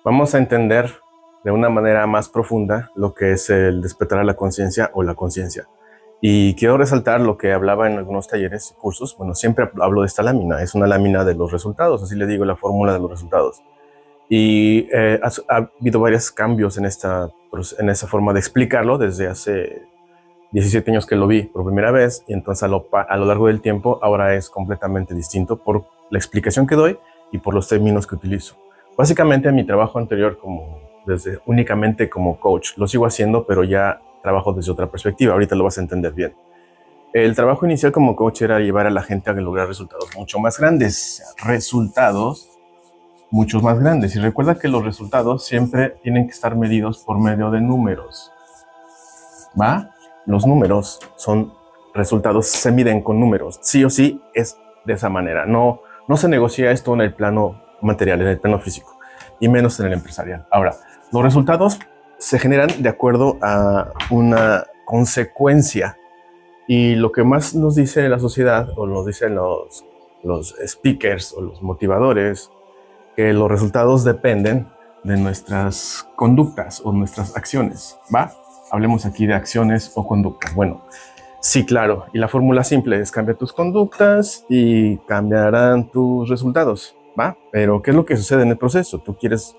Vamos a entender de una manera más profunda lo que es el despertar a la conciencia o la conciencia. Y quiero resaltar lo que hablaba en algunos talleres y cursos. Bueno, siempre hablo de esta lámina. Es una lámina de los resultados, así le digo, la fórmula de los resultados. Y ha habido varios cambios en esa forma de explicarlo desde hace 17 años que lo vi por primera vez. Y entonces a lo largo del tiempo ahora es completamente distinto por la explicación que doy y por los términos que utilizo. Básicamente en mi trabajo anterior únicamente como coach, lo sigo haciendo, pero ya trabajo desde otra perspectiva. Ahorita lo vas a entender bien. El trabajo inicial como coach era llevar a la gente a lograr resultados mucho más grandes. Resultados muchos más grandes. Y recuerda que los resultados siempre tienen que estar medidos por medio de números. ¿Va? Los números son resultados, se miden con números. Sí o sí es de esa manera. No se negocia esto en el plano material, en el plano físico, y menos en el empresarial. Ahora, los resultados se generan de acuerdo a una consecuencia. Y lo que más nos dice la sociedad, o nos dicen los speakers o los motivadores, que los resultados dependen de nuestras conductas o nuestras acciones, ¿va? Hablemos aquí de acciones o conductas. Bueno, sí, claro. Y la fórmula simple es cambia tus conductas y cambiarán tus resultados, ¿va? Pero ¿qué es lo que sucede en el proceso? Tú quieres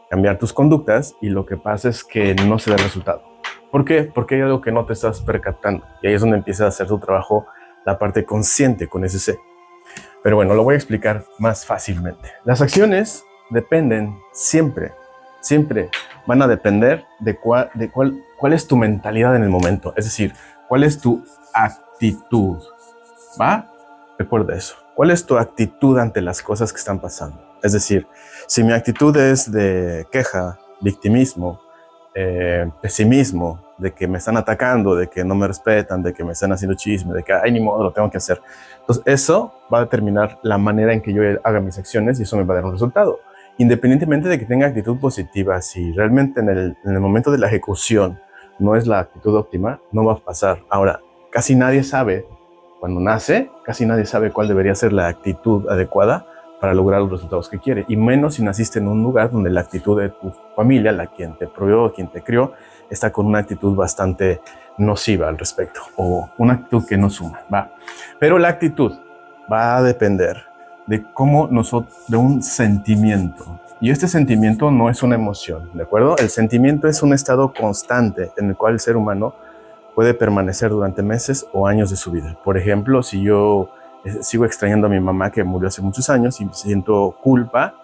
cambiar tus conductas y lo que pasa es que no se da el resultado. ¿Por qué? Porque hay algo que no te estás percatando. Y ahí es donde empieza a hacer tu trabajo la parte consciente con ese C. Pero bueno, lo voy a explicar más fácilmente. Las acciones dependen siempre van a depender de cuál es tu mentalidad en el momento. Es decir, cuál es tu actitud. ¿Va? Recuerda eso. ¿Cuál es tu actitud ante las cosas que están pasando? Es decir, si mi actitud es de queja, victimismo, pesimismo, de que me están atacando, de que no me respetan, de que me están haciendo chisme, de que, ay, ni modo, lo tengo que hacer. Entonces, eso va a determinar la manera en que yo haga mis acciones y eso me va a dar un resultado. Independientemente de que tenga actitud positiva, si realmente en el momento de la ejecución no es la actitud óptima, no va a pasar. Ahora, casi nadie sabe, cuando nace, casi nadie sabe cuál debería ser la actitud adecuada para lograr los resultados que quiere, y menos si naciste en un lugar donde la actitud de tu familia, la quien te proveó, quien te crió, está con una actitud bastante nociva al respecto, o una actitud que no suma, ¿va? Pero la actitud va a depender de de un sentimiento, y este sentimiento no es una emoción, ¿de acuerdo? El sentimiento es un estado constante en el cual el ser humano puede permanecer durante meses o años de su vida. Por ejemplo, si yo sigo extrañando a mi mamá que murió hace muchos años y siento culpa,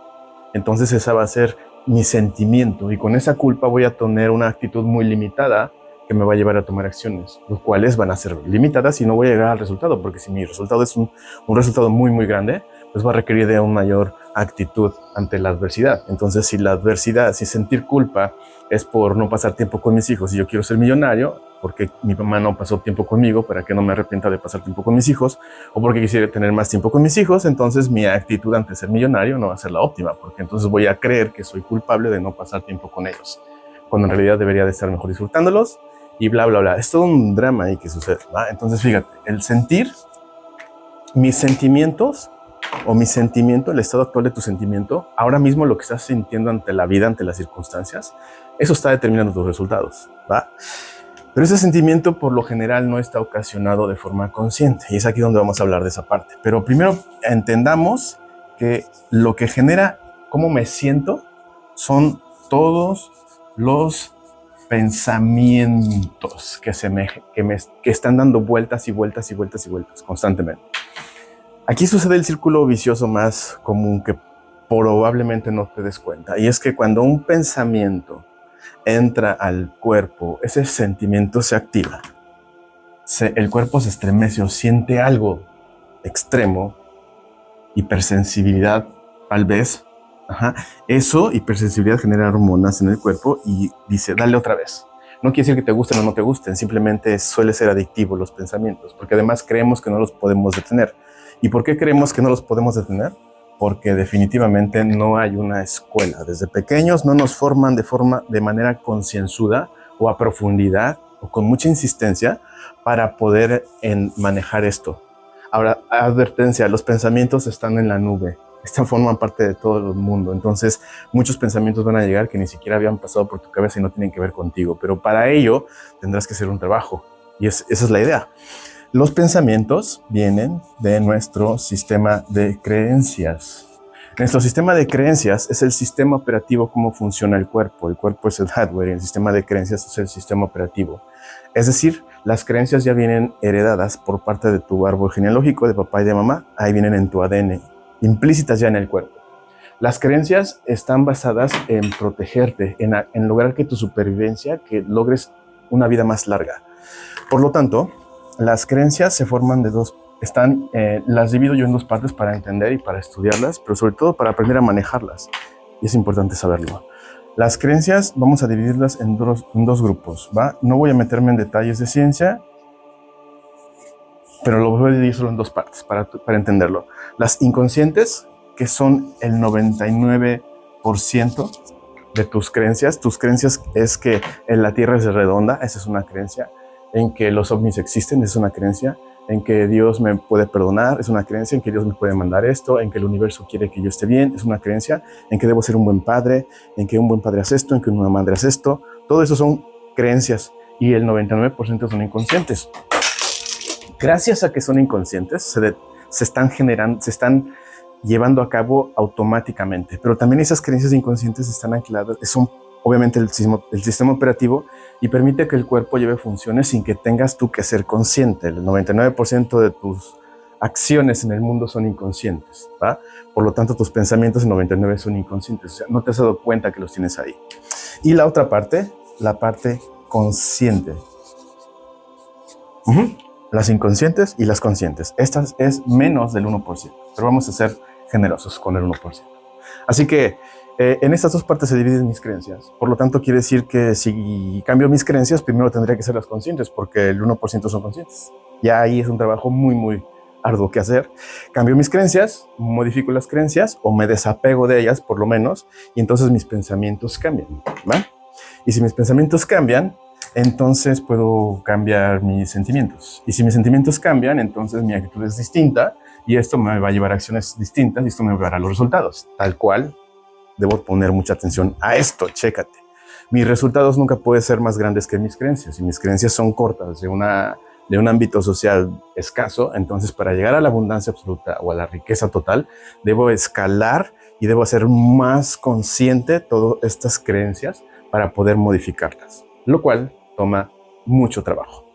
entonces esa va a ser mi sentimiento, y con esa culpa voy a tener una actitud muy limitada que me va a llevar a tomar acciones, los cuales van a ser limitadas y no voy a llegar al resultado, porque si mi resultado es un resultado muy grande, pues va a requerir de una mayor actitud ante la adversidad. Entonces, si sentir culpa es por no pasar tiempo con mis hijos y yo quiero ser millonario, porque mi mamá no pasó tiempo conmigo para que no me arrepienta de pasar tiempo con mis hijos, o porque quisiera tener más tiempo con mis hijos, entonces mi actitud ante ser millonario no va a ser la óptima, porque entonces voy a creer que soy culpable de no pasar tiempo con ellos, cuando en realidad debería de estar mejor disfrutándolos y bla, bla, bla. Es todo un drama ahí que sucede, ¿va? Entonces, fíjate, el sentir, mis sentimientos o mi sentimiento, el estado actual de tu sentimiento, ahora mismo lo que estás sintiendo ante la vida, ante las circunstancias, eso está determinando tus resultados, ¿va? Pero ese sentimiento por lo general no está ocasionado de forma consciente, y es aquí donde vamos a hablar de esa parte. Pero primero entendamos que lo que genera cómo me siento son todos los pensamientos que están dando vueltas y vueltas y vueltas y vueltas constantemente. Aquí sucede el círculo vicioso más común que probablemente no te des cuenta, y es que cuando un pensamiento entra al cuerpo, ese sentimiento se activa. El cuerpo se estremece o siente algo extremo, hipersensibilidad, tal vez. Ajá. Eso, hipersensibilidad, genera hormonas en el cuerpo y dice, dale otra vez. No quiere decir que te gusten o no te gusten, simplemente suele ser adictivo los pensamientos, porque además creemos que no los podemos detener. ¿Y por qué creemos que no los podemos detener? Porque definitivamente no hay una escuela. Desde pequeños no nos forman de manera concienzuda o a profundidad o con mucha insistencia para poder manejar esto. Ahora, advertencia, los pensamientos están en la nube, forman parte de todo el mundo. Entonces, muchos pensamientos van a llegar que ni siquiera habían pasado por tu cabeza y no tienen que ver contigo. Pero para ello tendrás que hacer un trabajo. Y esa es la idea. Los pensamientos vienen de nuestro sistema de creencias. Nuestro sistema de creencias es el sistema operativo, cómo funciona el cuerpo. El cuerpo es el hardware y el sistema de creencias es el sistema operativo. Es decir, las creencias ya vienen heredadas por parte de tu árbol genealógico, de papá y de mamá. Ahí vienen en tu ADN, implícitas ya en el cuerpo. Las creencias están basadas en protegerte, en lograr que tu supervivencia, que logres una vida más larga. Por lo tanto, las creencias se forman de dos. Las divido yo en dos partes para entender y para estudiarlas, pero sobre todo para aprender a manejarlas. Y es importante saberlo. Las creencias vamos a dividirlas en dos grupos, ¿va? No voy a meterme en detalles de ciencia, pero lo voy a dividir solo en dos partes para entenderlo. Las inconscientes, que son el 99% de tus creencias. Tus creencias es que la Tierra es redonda, esa es una creencia. En que los ovnis existen, es una creencia. En que Dios me puede perdonar, es una creencia. En que Dios me puede mandar esto, en que el universo quiere que yo esté bien, es una creencia. En que debo ser un buen padre, en que un buen padre hace esto, en que una madre hace esto. Todo eso son creencias y el 99% son inconscientes. Gracias a que son inconscientes, se están llevando a cabo automáticamente, pero también esas creencias inconscientes están ancladas, son obviamente el sistema operativo y permite que el cuerpo lleve funciones sin que tengas tú que ser consciente. El 99% de tus acciones en el mundo son inconscientes, ¿va? Por lo tanto, tus pensamientos en 99% son inconscientes, o sea, no te has dado cuenta que los tienes ahí. Y la otra parte, la parte consciente. Las inconscientes y las conscientes. Esta es menos del 1%, pero vamos a ser generosos con el 1%. Así que en estas dos partes se dividen mis creencias. Por lo tanto, quiere decir que si cambio mis creencias, primero tendría que ser las conscientes, porque el 1% son conscientes. Ya ahí es un trabajo muy, muy arduo que hacer. Cambio mis creencias, modifico las creencias o me desapego de ellas, por lo menos, y entonces mis pensamientos cambian, ¿va? Y si mis pensamientos cambian, entonces puedo cambiar mis sentimientos. Y si mis sentimientos cambian, entonces mi actitud es distinta y esto me va a llevar a acciones distintas y esto me va a llevar a los resultados. Tal cual, debo poner mucha atención a esto, chécate. Mis resultados nunca pueden ser más grandes que mis creencias y mis creencias son cortas de un ámbito social escaso. Entonces, para llegar a la abundancia absoluta o a la riqueza total, debo escalar y debo hacer más consciente todas estas creencias para poder modificarlas, lo cual toma mucho trabajo.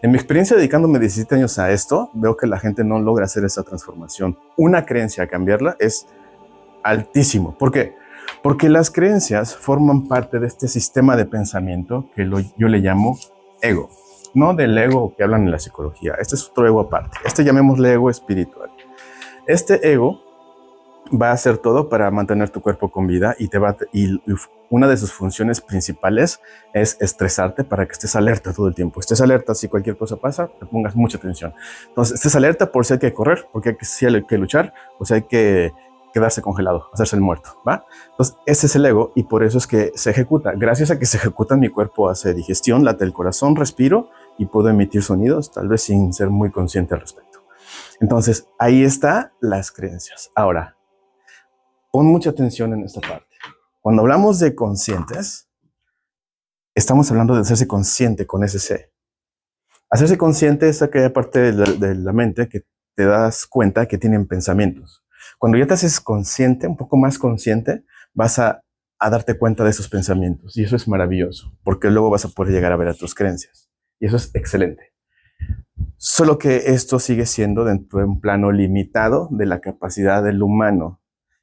En mi experiencia dedicándome 17 años a esto, veo que la gente no logra hacer esa transformación. Una creencia, cambiarla, es altísimo. ¿Por qué? Porque las creencias forman parte de este sistema de pensamiento que yo le llamo ego. No del ego que hablan en la psicología. Este es otro ego aparte. Este llamémosle ego espiritual. Este ego va a hacer todo para mantener tu cuerpo con vida y una de sus funciones principales es estresarte para que estés alerta todo el tiempo. Estés alerta si cualquier cosa pasa, te pongas mucha atención. Entonces, estés alerta por si hay que correr, porque si hay que luchar, o si hay que quedarse congelado, hacerse el muerto, ¿va? Entonces, ese es el ego y por eso es que se ejecuta. Gracias a que se ejecuta, mi cuerpo hace digestión, late el corazón, respiro y puedo emitir sonidos, tal vez sin ser muy consciente al respecto. Entonces, ahí están las creencias. Ahora, pon mucha atención en esta parte. Cuando hablamos de conscientes, estamos hablando de hacerse consciente con ese C. Hacerse consciente es aquella parte de la mente que te das cuenta que tienen pensamientos. Cuando ya te haces consciente, un poco más consciente, vas a darte cuenta de esos pensamientos. Y eso es maravilloso, porque luego vas a poder llegar a ver a tus creencias. Y eso es excelente. Solo que esto sigue siendo dentro de un plano limitado de la capacidad del humano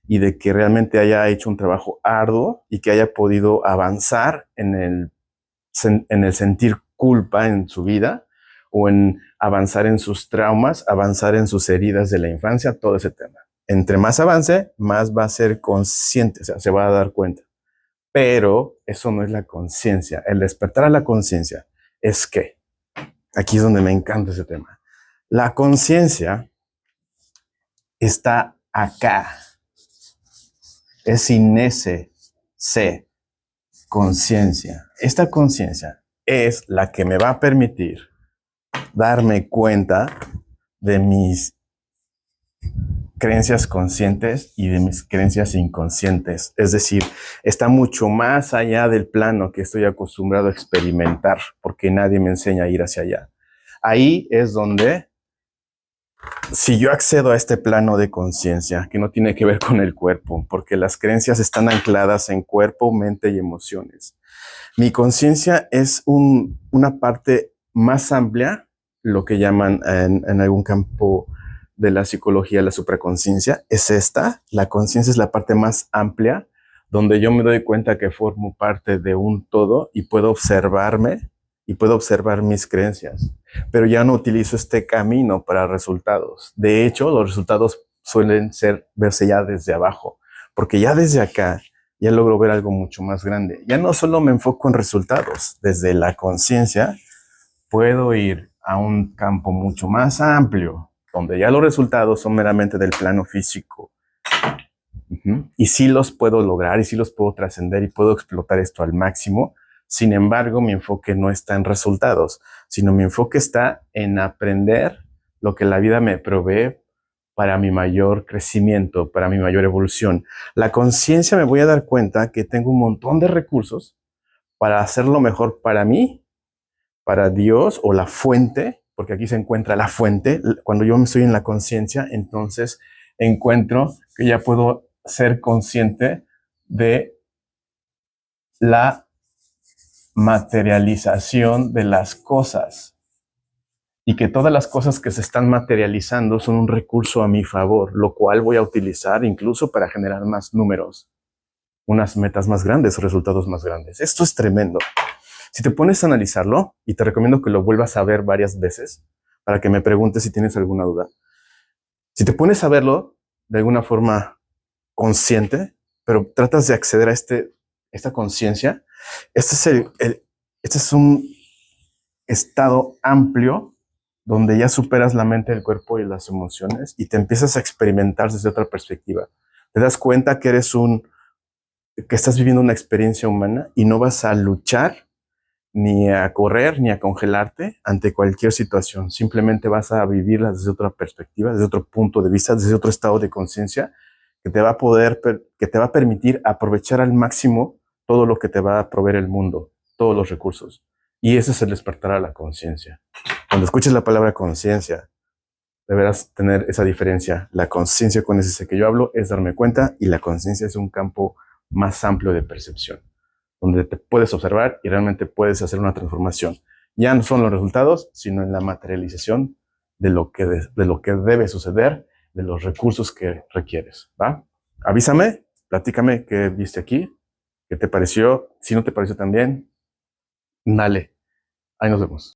y de que realmente haya hecho un trabajo arduo y que haya podido avanzar en el sentir culpa en su vida o en avanzar en sus traumas, avanzar en sus heridas de la infancia, todo ese tema. Entre más avance, más va a ser consciente, o sea, se va a dar cuenta. Pero eso no es la conciencia. El despertar a la conciencia es que, aquí es donde me encanta ese tema. La conciencia está acá. Es sin ese C, conciencia. Esta conciencia es la que me va a permitir darme cuenta de mis creencias conscientes y de mis creencias inconscientes. Es decir, está mucho más allá del plano que estoy acostumbrado a experimentar, porque nadie me enseña a ir hacia allá. Ahí es donde, si yo accedo a este plano de conciencia, que no tiene que ver con el cuerpo, porque las creencias están ancladas en cuerpo, mente y emociones. Mi conciencia es una parte más amplia, lo que llaman en algún campo de la psicología la supraconciencia. Es esta, la conciencia es la parte más amplia, donde yo me doy cuenta que formo parte de un todo y puedo observarme y puedo observar mis creencias, pero ya no utilizo este camino para resultados. De hecho, los resultados suelen verse ya desde abajo, porque ya desde acá ya logro ver algo mucho más grande. Ya no solo me enfoco en resultados, desde la conciencia puedo ir a un campo mucho más amplio, donde ya los resultados son meramente del plano físico. Y sí los puedo lograr y sí los puedo trascender y puedo explotar esto al máximo. Sin embargo, mi enfoque no está en resultados, sino mi enfoque está en aprender lo que la vida me provee para mi mayor crecimiento, para mi mayor evolución. La conciencia me voy a dar cuenta que tengo un montón de recursos para hacerlo mejor para mí, para Dios o la fuente, porque aquí se encuentra la fuente. Cuando yo estoy en la conciencia, entonces encuentro que ya puedo ser consciente de la materialización de las cosas y que todas las cosas que se están materializando son un recurso a mi favor, lo cual voy a utilizar incluso para generar más números, unas metas más grandes, resultados más grandes. Esto es tremendo. Si te pones a analizarlo, y te recomiendo que lo vuelvas a ver varias veces para que me preguntes si tienes alguna duda. Si te pones a verlo de alguna forma consciente, pero tratas de acceder a esta conciencia, este es un estado amplio donde ya superas la mente, el cuerpo y las emociones y te empiezas a experimentar desde otra perspectiva. Te das cuenta que que estás viviendo una experiencia humana y no vas a luchar ni a correr, ni a congelarte ante cualquier situación. Simplemente vas a vivirla desde otra perspectiva, desde otro punto de vista, desde otro estado de conciencia que te va a que te va a permitir aprovechar al máximo todo lo que te va a proveer el mundo, todos los recursos. Y ese es el despertar a la conciencia. Cuando escuches la palabra conciencia, deberás tener esa diferencia. La conciencia con ese que yo hablo es darme cuenta y la conciencia es un campo más amplio de percepción, donde te puedes observar y realmente puedes hacer una transformación. Ya no son los resultados, sino en la materialización de lo que debe suceder, de los recursos que requieres, ¿va? Avísame, platícame qué viste aquí, qué te pareció. Si no te pareció tan bien, dale. Ahí nos vemos.